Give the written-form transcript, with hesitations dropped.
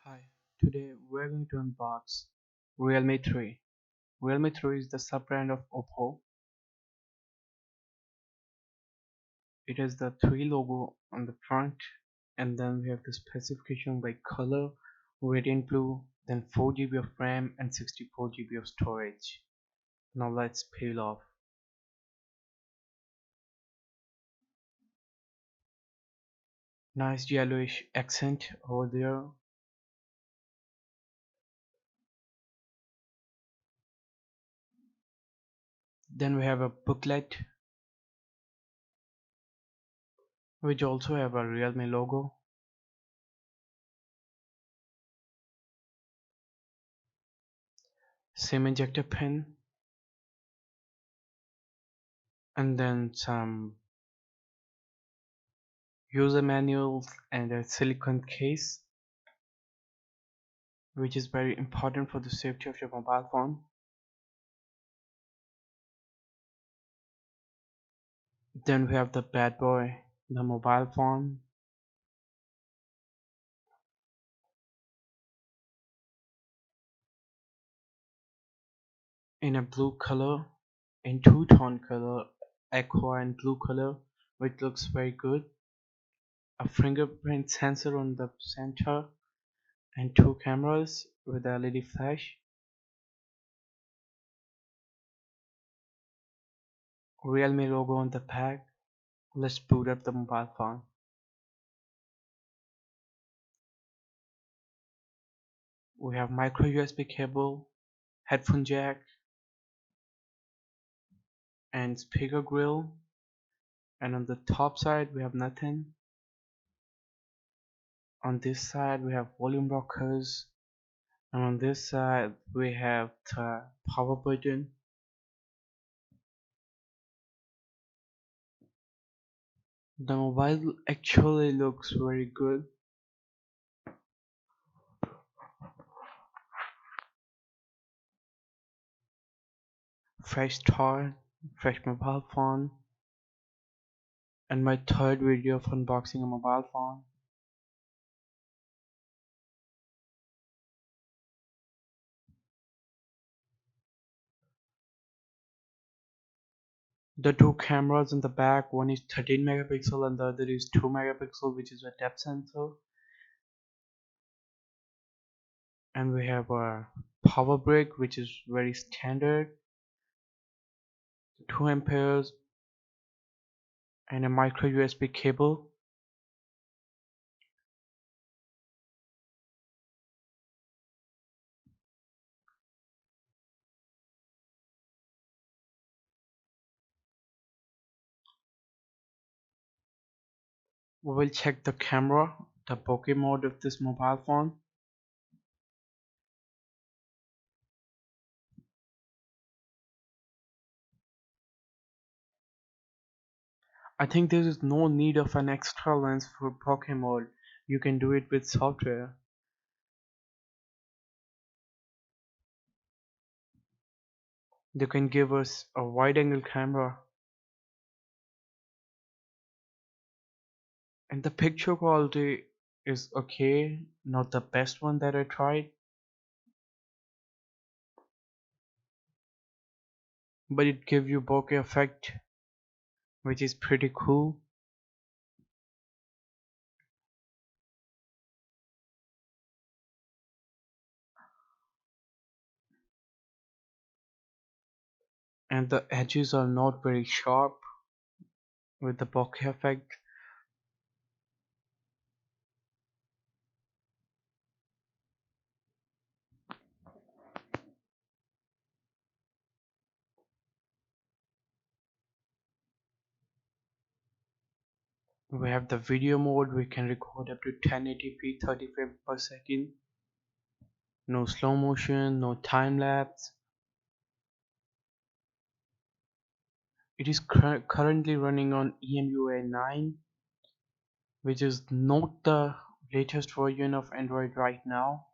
Hi, today we're going to unbox Realme 3. Realme 3 is the sub-brand of Oppo. It has the 3 logo on the front, and then we have the specification by color, radiant blue, then 4 GB of RAM and 64 GB of storage. Now let's peel off. Nice yellowish accent over there. Then we have a booklet which also have a Realme logo. SIM ejector pin, and then some user manuals and a silicone case, which is very important for the safety of your mobile phone. Then we have the bad boy, the mobile phone, in a blue color, in two-tone color, aqua and blue color, which looks very good. A fingerprint sensor on the center and two cameras with a LED flash. Realme logo on the back. Let's boot up the mobile phone. We have micro USB cable, headphone jack, and speaker grill. And on the top side we have nothing. On this side we have volume rockers, and on this side we have the power button. The mobile actually looks very good. Fresh start, fresh mobile phone, and my third video of unboxing a mobile phone. The two cameras in the back, one is 13 megapixel and the other is 2 megapixel, which is a depth sensor. And we have a power brick, which is very standard, 2 amperes, and a micro USB cable. We will check the camera, the bokeh mode of this mobile phone. I think there is no need of an extra lens for bokeh mode. You can do it with software. They can give us a wide angle camera, and the picture quality is okay, not the best one that I tried, but it gives you bokeh effect, which is pretty cool. And the edges are not very sharp with the bokeh effect. We have the video mode, we can record up to 1080p 30 frames per second. No slow motion, no time lapse. It is currently running on EMUI 9, which is not the latest version of Android right now.